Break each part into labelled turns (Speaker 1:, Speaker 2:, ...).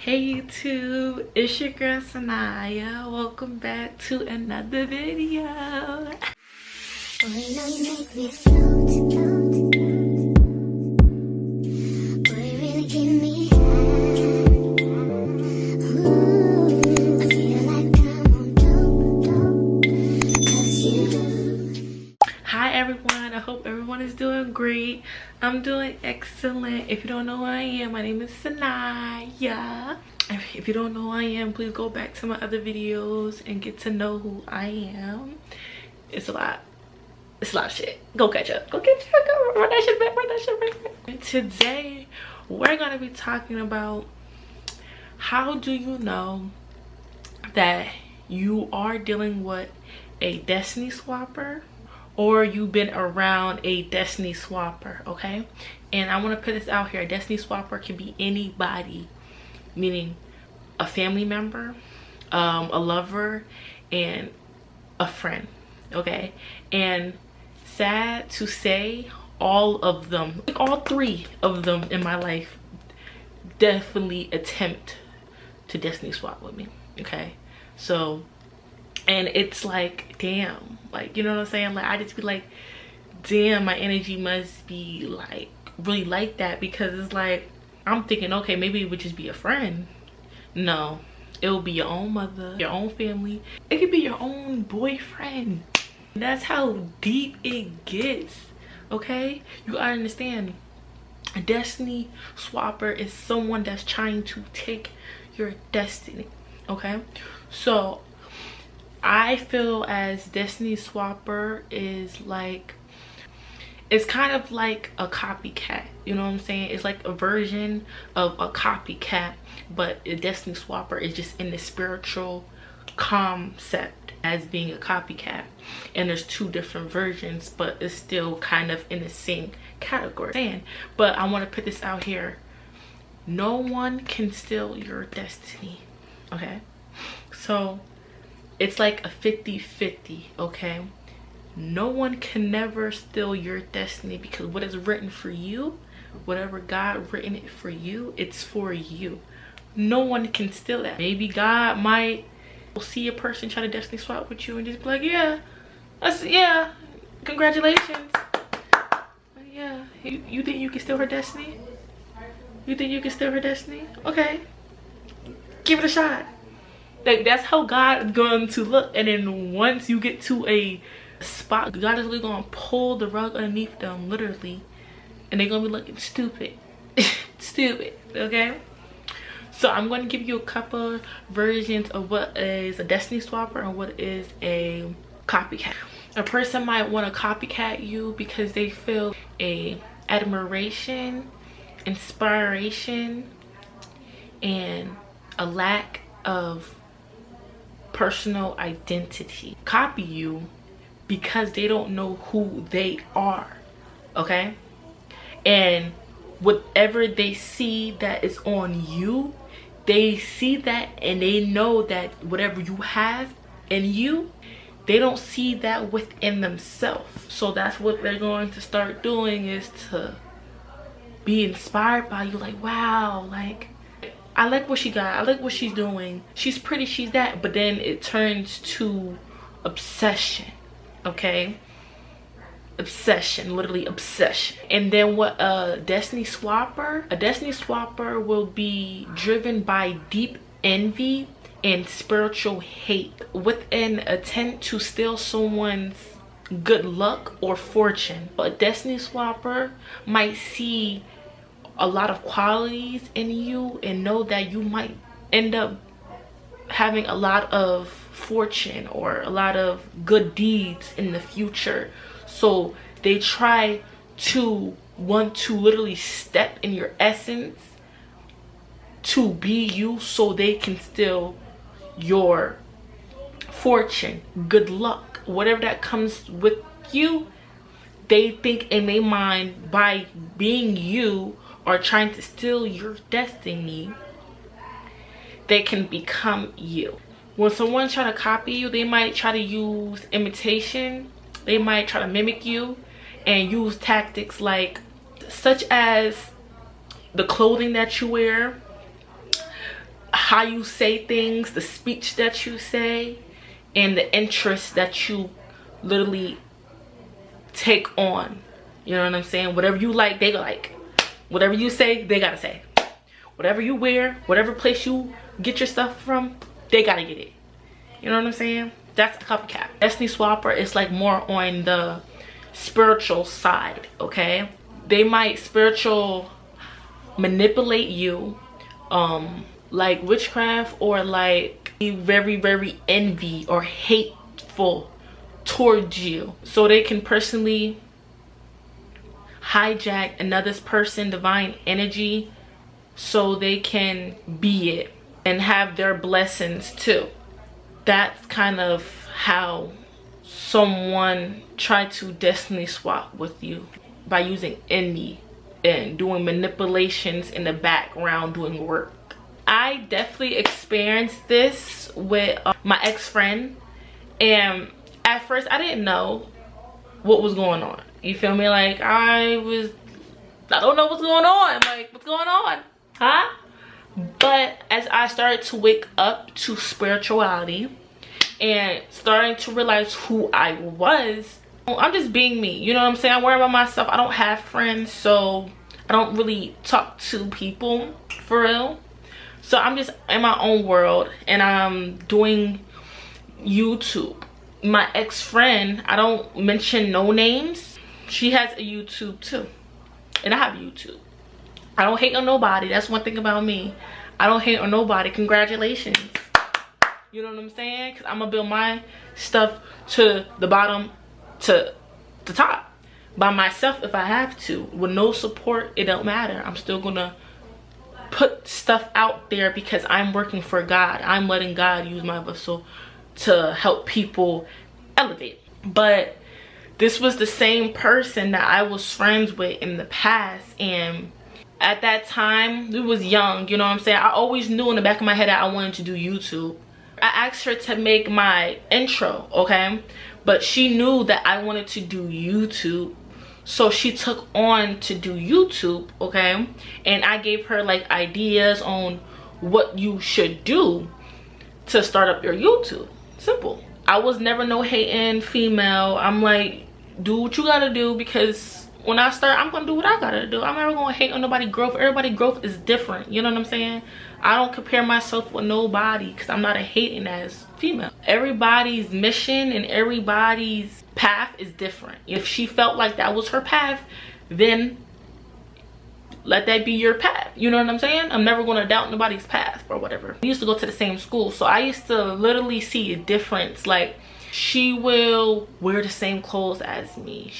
Speaker 1: Hey YouTube, it's your girl Sanaya. Welcome back to another video.
Speaker 2: Boy, now you make me float, float. Boy, really give me high. Ooh, I feel like I'm on dope, 'cause you.
Speaker 1: Hi everyone, I hope everyone is doing great. I'm doing excellent. If you don't know who I am, my name is Sanaya. If you don't know who I am, please go back to my other videos and get to know who I am. It's a lot of shit. Go catch up. Go run that shit back. Today we're gonna be talking about how do you know that you are dealing with a destiny swapper or you've been around a destiny swapper. Okay, and I want to put this out here. A destiny swapper can be anybody, meaning a family member, a lover, and a friend. Okay, and sad to say, all of them, like all three of them in my life, definitely attempt to destiny swap with me. Okay, so, and it's like, damn, like, you know what I'm saying? Like, I just be like, damn, my energy must be like really like that, because it's like I'm thinking, okay, maybe it would just be a friend. No, it will be your own mother, your own family. It could be your own boyfriend. That's how deep it gets. Okay, you gotta understand, a destiny swapper is someone that's trying to take your destiny. Okay, so I feel as destiny swapper is like, it's kind of like a copycat. You know what I'm saying? It's like a version of a copycat, but a destiny swapper is just in the spiritual concept as being a copycat. And there's two different versions, but it's still kind of in the same category. But I want to put this out here. No one can steal your destiny. Okay, so it's like a 50-50. Okay, no one can never steal your destiny, because what is written for you, whatever God written it for you, it's for you. No one can steal that. Maybe God might see a person try to destiny swap with you and just be like, yeah, yeah, congratulations. Yeah, you think you can steal her destiny? You think you can steal her destiny? Okay, give it a shot. Like, that's how God is going to look. And then once you get to a spot, God is really going to pull the rug underneath them, literally, and they're going to be looking stupid. Stupid. Okay, so I'm going to give you a couple versions of what is a destiny swapper and what is a copycat. A person might want to copycat you because they feel a admiration, inspiration, and a lack of personal identity. Copy you because they don't know who they are. Okay, and whatever they see that is on you, they see that and they know that whatever you have in you, they don't see that within themselves. So that's what they're going to start doing, is to be inspired by you. Like, wow, like, I like what she got, I like what she's doing, she's pretty, she's that. But then it turns to obsession. Okay, obsession, literally obsession. And then what a destiny swapper will be driven by deep envy and spiritual hate with an intent to steal someone's good luck or fortune. A destiny swapper might see a lot of qualities in you and know that you might end up having a lot of fortune or a lot of good deeds in the future. So they try to want to literally step in your essence to be you, so they can steal your fortune, good luck, whatever that comes with you. They think in their mind, by being you or trying to steal your destiny, they can become you. When someone try to copy you, they might try to use imitation. They might try to mimic you and use tactics like, such as the clothing that you wear, how you say things, the speech that you say, and the interest that you literally take on. You know what I'm saying? Whatever you like, they like. Whatever you say, they gotta say. Whatever you wear, whatever place you get your stuff from, they gotta get it. You know what I'm saying? That's a copycat. Destiny Swapper is like more on the spiritual side, okay? They might spiritual manipulate you, like witchcraft, or like be very, very envy or hateful towards you, so they can personally hijack another person's divine energy so they can be it and have their blessings too. That's kind of how someone tried to destiny swap with you, by using envy and doing manipulations in the background, doing work. I definitely experienced this with my ex-friend, and at first I didn't know what was going on. You feel me? Like I don't know what's going on. Like, what's going on? Huh? But as I started to wake up to spirituality and starting to realize who I was, I'm just being me. You know what I'm saying? I worry about myself. I don't have friends, so I don't really talk to people for real. So I'm just in my own world, and I'm doing YouTube. My ex-friend, I don't mention no names, she has a YouTube too, and I have YouTube. I don't hate on nobody. That's one thing about me. I don't hate on nobody. Congratulations. You know what I'm saying? Because I'm gonna build my stuff to the bottom to the top by myself if I have to. With no support, it don't matter. I'm still gonna put stuff out there because I'm working for God. I'm letting God use my vessel to help people elevate. But this was the same person that I was friends with in the past, and at that time we was young. You know what I'm saying? I always knew in the back of my head that I wanted to do YouTube. I asked her to make my intro, okay, but she knew that I wanted to do YouTube, so she took on to do YouTube, okay, and I gave her like ideas on what you should do to start up your YouTube. Simple. I was never no hating female. I'm like, do what you gotta do, because when I start, I'm gonna do what I gotta do. I'm never gonna hate on nobody's growth. Everybody's growth is different. You know what I'm saying? I don't compare myself with nobody because I'm not a hating ass female. Everybody's mission and everybody's path is different. If she felt like that was her path, then let that be your path. You know what I'm saying? I'm never gonna doubt nobody's path or whatever. We used to go to the same school, so I used to literally see a difference. Like, she will wear the same clothes as me.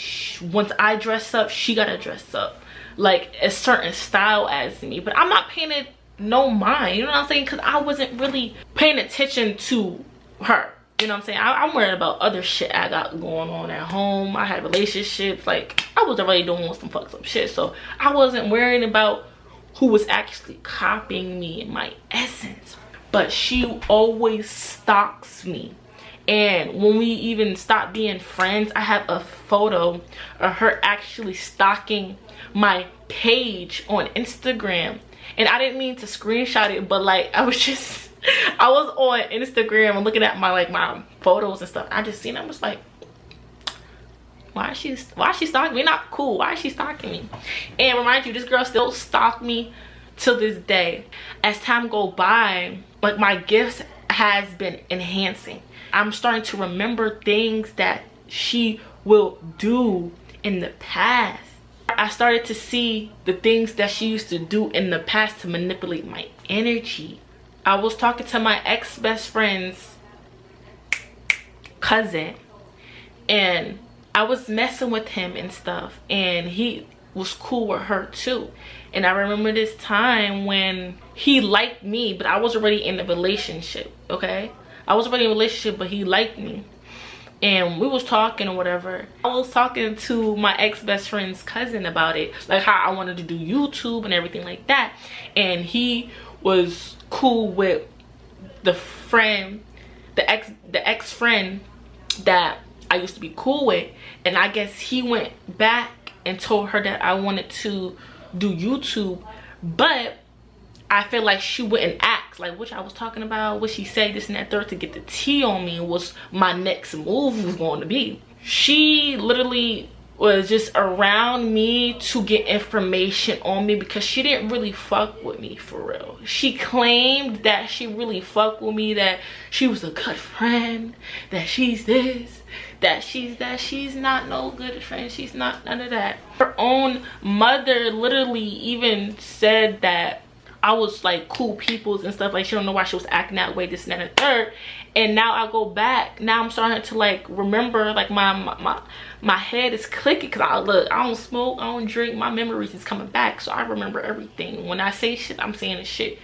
Speaker 1: Once I dress up, she gotta dress up like a certain style as me. But I'm not paying it no mind, you know what I'm saying? Because I wasn't really paying attention to her. You know what I'm saying? I'm worried about other shit I got going on at home. I had relationships. Like, I was already doing some fucked up shit. So I wasn't worrying about who was actually copying me in my essence. But she always stalks me. And when we even stopped being friends, I have a photo of her actually stalking my page on Instagram. And I didn't mean to screenshot it, but like I was on Instagram and looking at my photos and stuff. I just seen it. I was like, why is she stalking me? Not cool. Why is she stalking me? And remind you, this girl still stalk me till this day. As time go by, like, my gifts has been enhancing. I'm starting to remember things that she will do in the past. I started to see the things that she used to do in the past to manipulate my energy. I was talking to my ex-best friend's cousin, and I was messing with him and stuff, and he was cool with her too. And I remember this time when he liked me, but I was already in a relationship, okay? I was already in a relationship, but he liked me. And we was talking or whatever. I was talking to my ex-best friend's cousin about it, like how I wanted to do YouTube and everything like that. And he was cool with the friend, the ex-friend that I used to be cool with. And I guess he went back and told her that I wanted to do YouTube, but I feel like she wouldn't ask like what I was talking about, what she say, this and that third, to get the tea on me was my next move was going to be. She literally was just around me to get information on me because she didn't really fuck with me for real. She claimed that she really fucked with me, that she was a good friend, that she's this, that she's that. She's not no good friend. She's not none of that. Her own mother literally even said that I was like cool peoples and stuff. Like she don't know why she was acting that way, this and that and third. And now I go back, now I'm starting to like remember, like my head is clicking because I don't smoke, I don't drink, my memories is coming back, so I remember everything. When I say shit, I'm saying the shit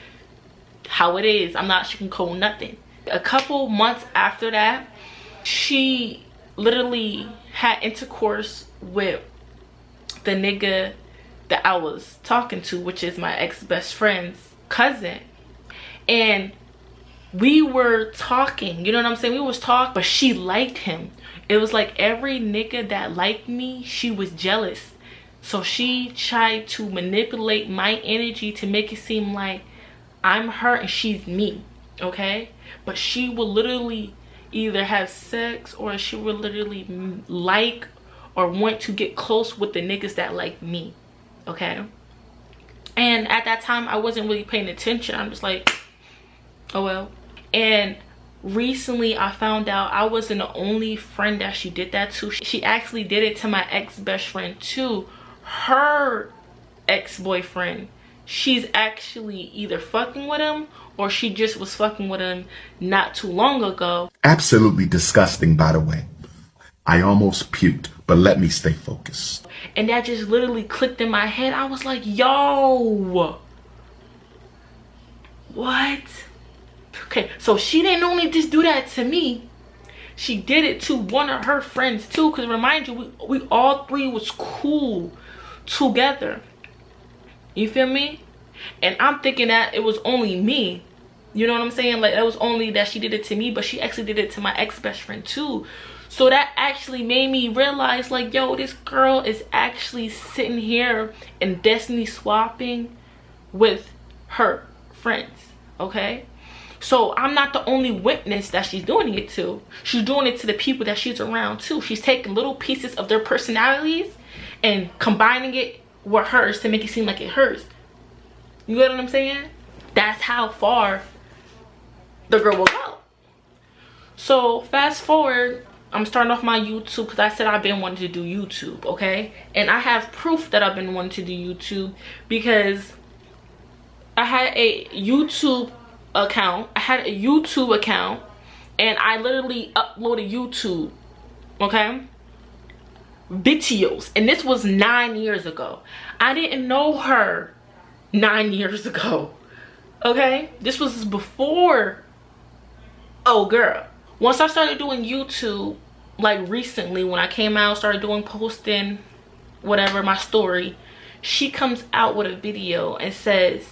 Speaker 1: how it is. I'm not sugarcoating nothing. A couple months after that, she literally had intercourse with the nigga that I was talking to, which is my ex-best friend's cousin. And we were talking, you know what I'm saying? We was talking, but she liked him. It was like every nigga that liked me, she was jealous. So she tried to manipulate my energy to make it seem like I'm her and she's me, okay? But she will literally either have sex or she will literally like or want to get close with the niggas that like me, okay? And at that time, I wasn't really paying attention. I'm just like, oh well. And recently I found out I wasn't the only friend that she did that to. She actually did it to my ex-best friend too. Her ex-boyfriend, she's actually either fucking with him or she just was fucking with him not too long ago.
Speaker 3: Absolutely disgusting, by the way. I almost puked, but let me stay focused.
Speaker 1: And that just literally clicked in my head. I was like, yo, what? Okay, so she didn't only just do that to me, she did it to one of her friends too. Because remind you, we all three was cool together, you feel me? And I'm thinking that it was only me, you know what I'm saying? Like, that was only that she did it to me, but she actually did it to my ex-best friend too. So that actually made me realize, like, yo, this girl is actually sitting here and destiny swapping with her friends, okay? So I'm not the only witness that she's doing it to. She's doing it to the people that she's around too. She's taking little pieces of their personalities and combining it with hers to make it seem like it's hers. You get what I'm saying? That's how far the girl will go. So fast forward, I'm starting off my YouTube because I said I've been wanting to do YouTube, okay? And I have proof that I've been wanting to do YouTube because I had a YouTube account. And I literally uploaded YouTube, okay, videos, and this was 9 years ago. I didn't know her 9 years ago, okay? This was before, oh girl. Once I started doing YouTube, like recently when I came out, started doing posting whatever, my story, she comes out with a video and says,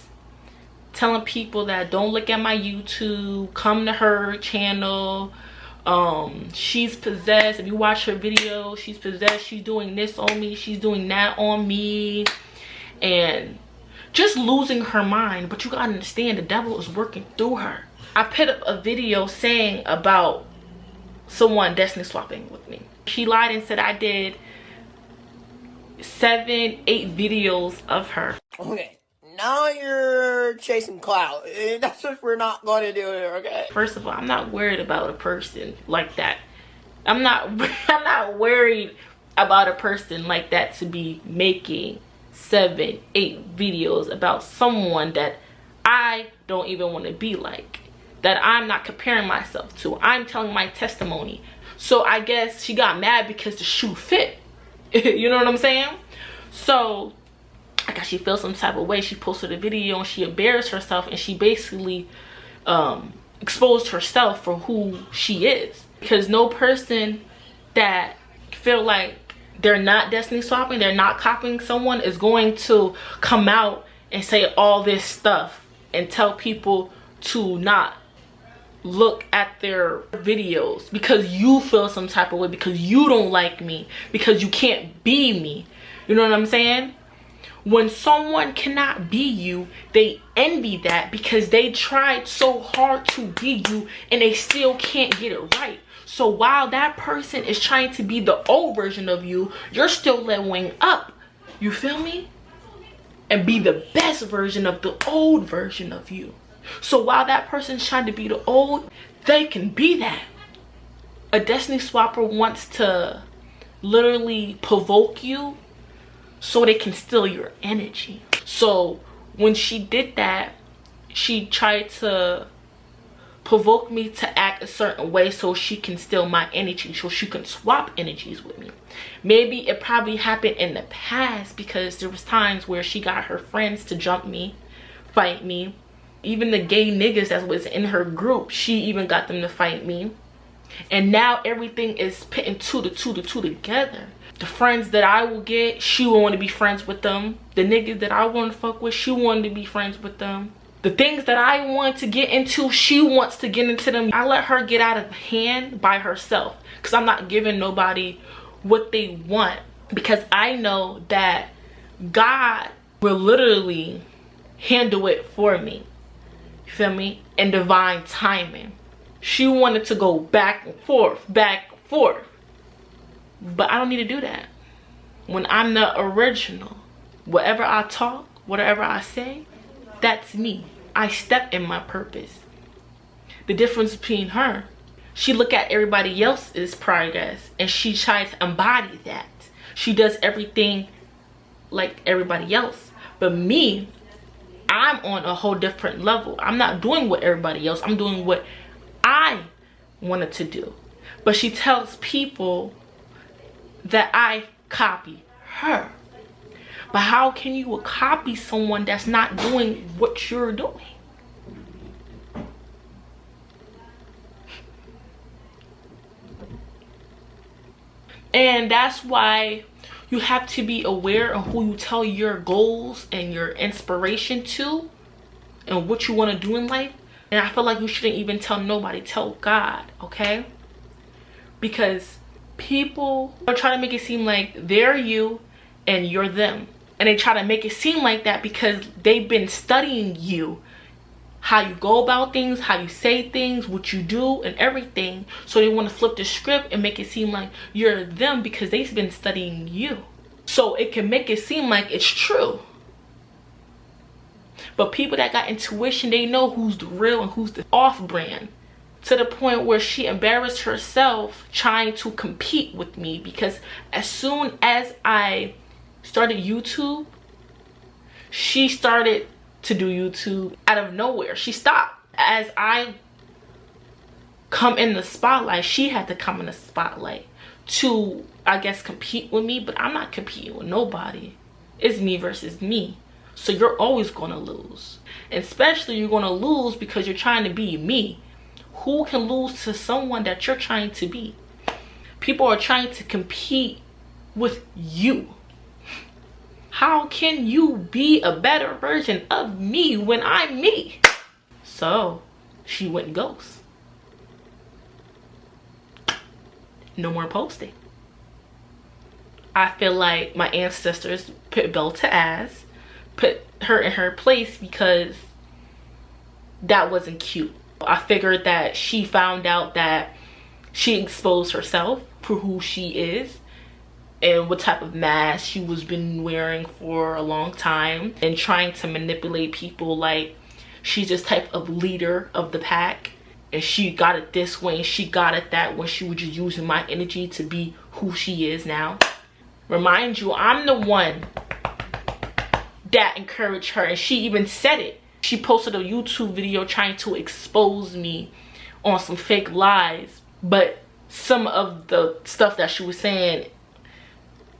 Speaker 1: telling people that don't look at my YouTube, come to her channel, she's possessed. If you watch her video, she's possessed, she's doing this on me, she's doing that on me, and just losing her mind. But you gotta understand, the devil is working through her. I put up a video saying about someone destiny swapping with me. She lied and said I did 7, 8 videos of her.
Speaker 4: Okay. Now you're chasing clout. That's what we're not going to do here, okay?
Speaker 1: First of all, I'm not worried about a person like that. I'm not worried about a person like that to be making 7, 8 videos about someone that I don't even want to be like, that I'm not comparing myself to. I'm telling my testimony. So I guess she got mad because the shoe fit. You know what I'm saying? So I guess she feels some type of way. She posted a video and she embarrassed herself, and she basically exposed herself for who she is. Because no person that feel like they're not destiny swapping, they're not copying someone, is going to come out and say all this stuff and tell people to not look at their videos because you feel some type of way, because you don't like me, because you can't be me. You know what I'm saying? When someone cannot be you, they envy that because they tried so hard to be you and they still can't get it right. So while that person is trying to be the old version of you, you're still leveling up. You feel me? And be the best version of the old version of you. So while that person's trying to be the old, they can be that. A destiny swapper wants to literally provoke you so they can steal your energy. So when she did that, she tried to provoke me to act a certain way so she can steal my energy, so she can swap energies with me. Maybe it probably happened in the past because there was times where she got her friends to jump me, fight me. Even the gay niggas that was in her group, she even got them to fight me. And now everything is putting two together. The friends that I will get, she will want to be friends with them. The niggas that I want to fuck with, she wanted to be friends with them. The things that I want to get into, she wants to get into them. I let her get out of hand by herself because I'm not giving nobody what they want, because I know that God will literally handle it for me. You feel me? In divine timing. She wanted to go back and forth, but I don't need to do that. When I'm the original, whatever I talk, whatever I say, that's me. I step in my purpose. The difference between her, she look at everybody else's progress and she tries to embody that. She does everything like everybody else. But me, I'm on a whole different level. I'm not doing what everybody else, I'm doing what I wanted to do. But she tells people that I copy her. But how can you copy someone that's not doing what you're doing? And that's why you have to be aware of who you tell your goals and your inspiration to and what you want to do in life. And I feel like you shouldn't even tell nobody, tell God, okay? Because people are trying to make it seem like they're you and you're them. And they try to make it seem like that because they've been studying you, how you go about things, how you say things, what you do and everything. So they want to flip the script and make it seem like you're them because they've been studying you. So it can make it seem like it's true. But people that got intuition, they know who's the real and who's the off-brand. To the point where she embarrassed herself trying to compete with me, because as soon as I started YouTube, she started to do YouTube out of nowhere. She stopped. As I come in the spotlight, she had to come in the spotlight to, I guess, compete with me. But I'm not competing with nobody. It's me versus me. So you're always gonna lose. And especially you're gonna lose because you're trying to be me. Who can lose to someone that you're trying to be? People are trying to compete with you. How can you be a better version of me when I'm me? So she went ghost. No more posting. I feel like my ancestors put bell to ass, put her in her place because that wasn't cute. I figured that she found out that she exposed herself for who she is and what type of mask she was been wearing for a long time and trying to manipulate people like she's this type of leader of the pack and she got it this way and she got it that when she was just using my energy to be who she is now. Remind you, I'm the one that encouraged her, and she even said it. She posted a YouTube video trying to expose me on some fake lies, but some of the stuff that she was saying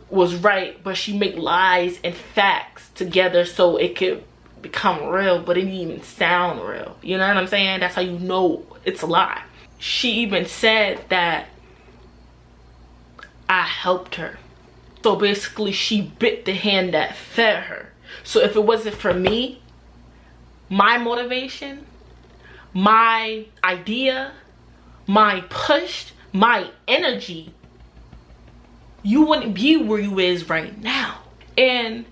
Speaker 1: was right, but she made lies and facts together so it could become real, but it didn't even sound real. You know what I'm saying? That's how you know it's a lie. She even said that I helped her. So basically she bit the hand that fed her. So if it wasn't for me, my motivation, my idea, my push, my energy, you wouldn't be where you is right now. And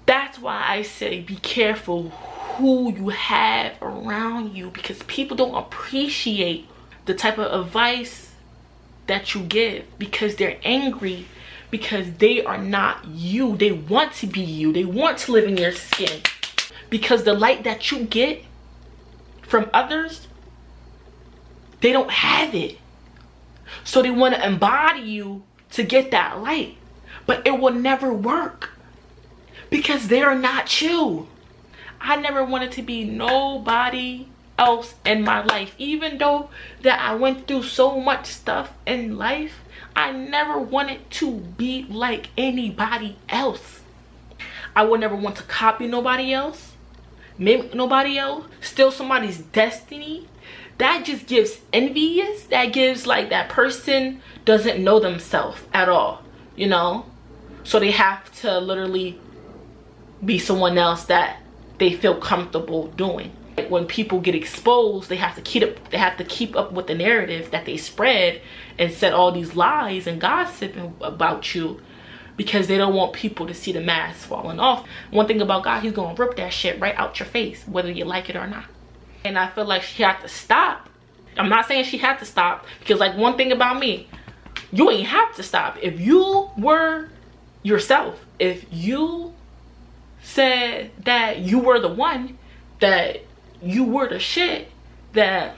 Speaker 1: That's why I say be careful who you have around you, because people don't appreciate the type of advice that you give, because they're angry, because they are not you. They want to be you. They want to live in your skin, because the light that you get from others, they don't have it. So they want to embody you to get that light, but it will never work because they're not you. I never wanted to be nobody else in my life. Even though that I went through so much stuff in life, I never wanted to be like anybody else. I would never want to copy nobody else, mimic nobody else, steal somebody's destiny. That just gives envious. That gives like that person doesn't know themselves at all, you know? So they have to literally be someone else that they feel comfortable doing. When people get exposed, they have to keep up with the narrative that they spread and said all these lies and gossiping about you, because they don't want people to see the mask falling off. One thing about God, he's gonna rip that shit right out your face, whether you like it or not. And I feel like she had to stop. I'm not saying she had to stop, because like one thing about me, you ain't have to stop. If you were yourself, if you said that you were the one, that you were the shit, that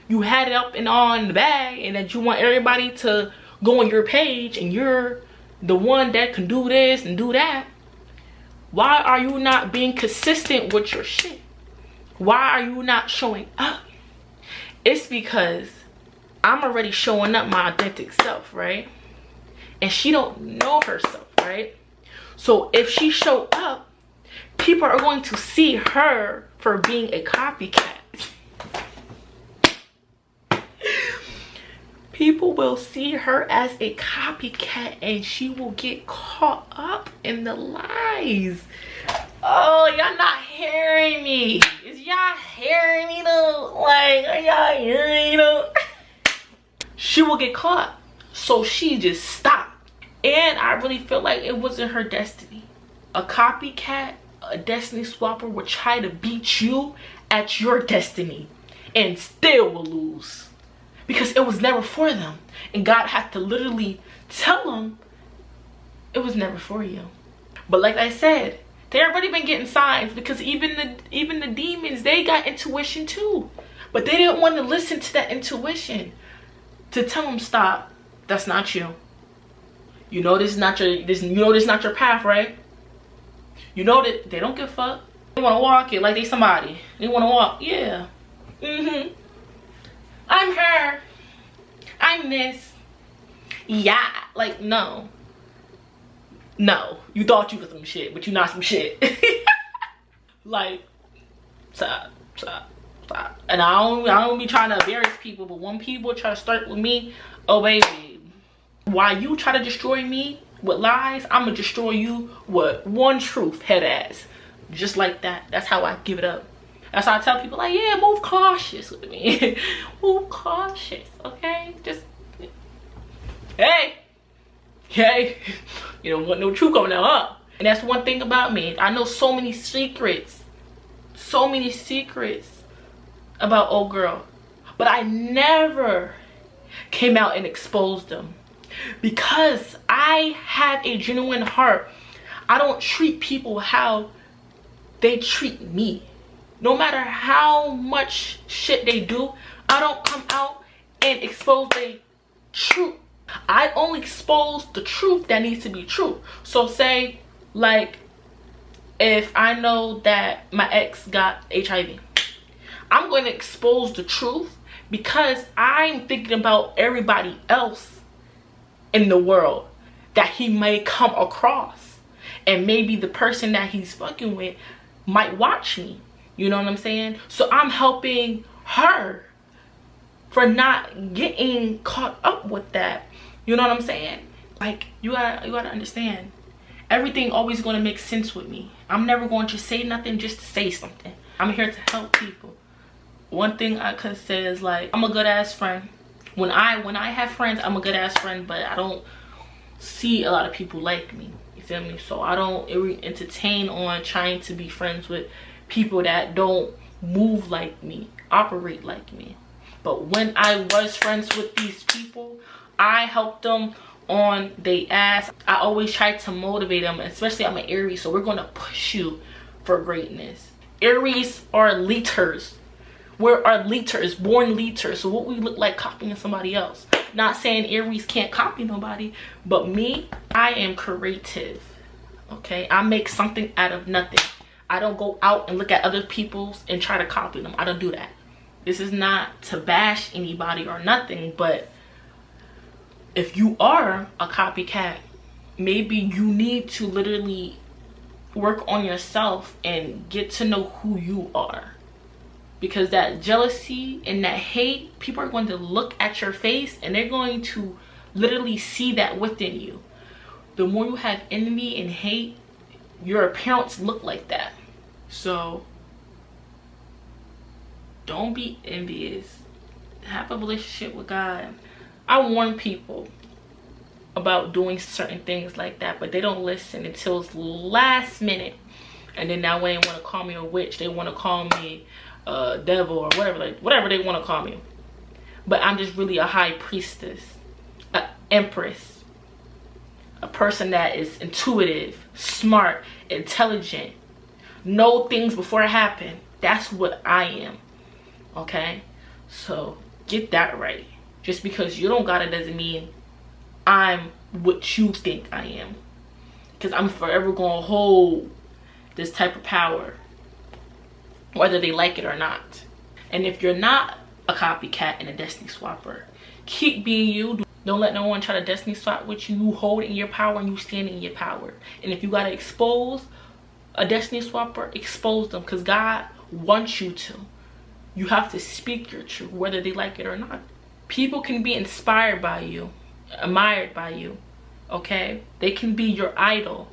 Speaker 1: you had it up and on the bag, and that you want everybody to go on your page and you're the one that can do this and do that, why are you not being consistent with your shit? Why are you not showing up? It's because I'm already showing up my authentic self, right? And she don't know herself, right? So if she show up, people are going to see her for being a copycat. People will see her as a copycat, and she will get caught up in the lies. Oh, y'all not hearing me. Is y'all hearing me though? Like, are y'all hearing me though? She will get caught. So she just stopped. And I really feel like it wasn't her destiny. A copycat, a destiny swapper will try to beat you at your destiny and still will lose, because it was never for them. And God had to literally tell them it was never for you. But like I said, they already been getting signs, because even the demons, they got intuition too. But they didn't want to listen to that intuition to tell them, stop, that's not you. You know this is not your this is not your path, right? You know that they don't give a fuck. They want to walk it like they somebody. They want to walk, yeah. I'm her. I'm this. Yeah, like no. No, you thought you was some shit, but you not some shit. Like, stop. And I don't be trying to embarrass people, but when people try to start with me, oh baby, while you try to destroy me with lies, I'm gonna destroy you with one truth, head ass. Just like that. That's how I give it up. That's how I tell people, like, yeah, move cautious with me. Move cautious, okay? Just, hey, you don't want no truth coming out, huh? And that's one thing about me. I know so many secrets about old girl, but I never came out and exposed them, because I have a genuine heart. I don't treat people how they treat me. No matter how much shit they do, I don't come out and expose the truth. I only expose the truth that needs to be true. So say, like, if I know that my ex got HIV, I'm going to expose the truth, because I'm thinking about everybody else in the world that he may come across, and maybe the person that he's fucking with might watch me. You know what I'm saying? So I'm helping her for not getting caught up with that. You know what I'm saying? Like, you gotta understand, everything always going to make sense with me. I'm never going to say nothing just to say something. I'm here to help people. One thing I could say is, like, I'm a good ass friend. When I have friends, I'm a good ass friend, but I don't see a lot of people like me. You feel me? So I don't entertain on trying to be friends with people that don't move like me, operate like me. But when I was friends with these people, I helped them on their ass. I always try to motivate them, especially I'm an Aries, so we're going to push you for greatness. Aries are leaders. We're our leaders, born leaders. So what we look like copying somebody else. Not saying Aries can't copy nobody, but me, I am creative. Okay, I make something out of nothing. I don't go out and look at other people's and try to copy them. I don't do that. This is not to bash anybody or nothing, but if you are a copycat, maybe you need to literally work on yourself and get to know who you are. Because that jealousy and that hate, people are going to look at your face and they're going to literally see that within you. The more you have envy and hate, your appearance look like that. So don't be envious. Have a relationship with God. I warn people about doing certain things like that, but they don't listen until it's last minute. And then that way they want to call me a witch. They want to call me devil or whatever, like whatever they want to call me. But I'm just really a high priestess, an empress, a person that is intuitive, smart, intelligent, know things before it happen. That's what I am. Okay, so get that right. Just because you don't got it doesn't mean I'm what you think I am, because I'm forever gonna hold this type of power, whether they like it or not. And if you're not a copycat and a destiny swapper, keep being you. Don't let no one try to destiny swap with you. You hold in your power and you stand in your power. And if you gotta expose a destiny swapper, expose them, because God wants you to. You have to speak your truth, whether they like it or not. People can be inspired by you, admired by you, okay? They can be your idol.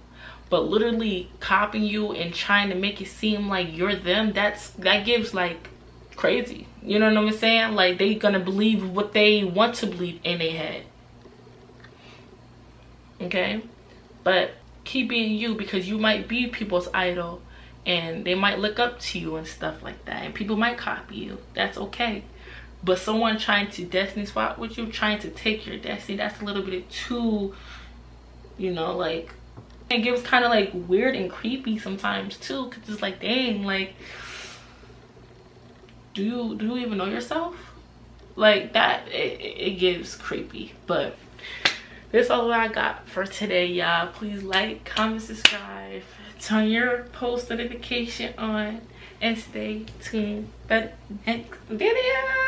Speaker 1: But literally copying you and trying to make it seem like you're them, that gives like crazy. You know what I'm saying? Like they gonna believe what they want to believe in their head. Okay? But keep being you, because you might be people's idol and they might look up to you and stuff like that. And people might copy you. That's okay. But someone trying to destiny swap with you, trying to take your destiny, that's a little bit too, you know, like, it gives kind of like weird and creepy sometimes too, because it's like, dang, like, do you even know yourself? Like that, it gives creepy. But that's all I got for today, y'all. Please like, comment, subscribe, turn your post notification on, and stay tuned for the next video.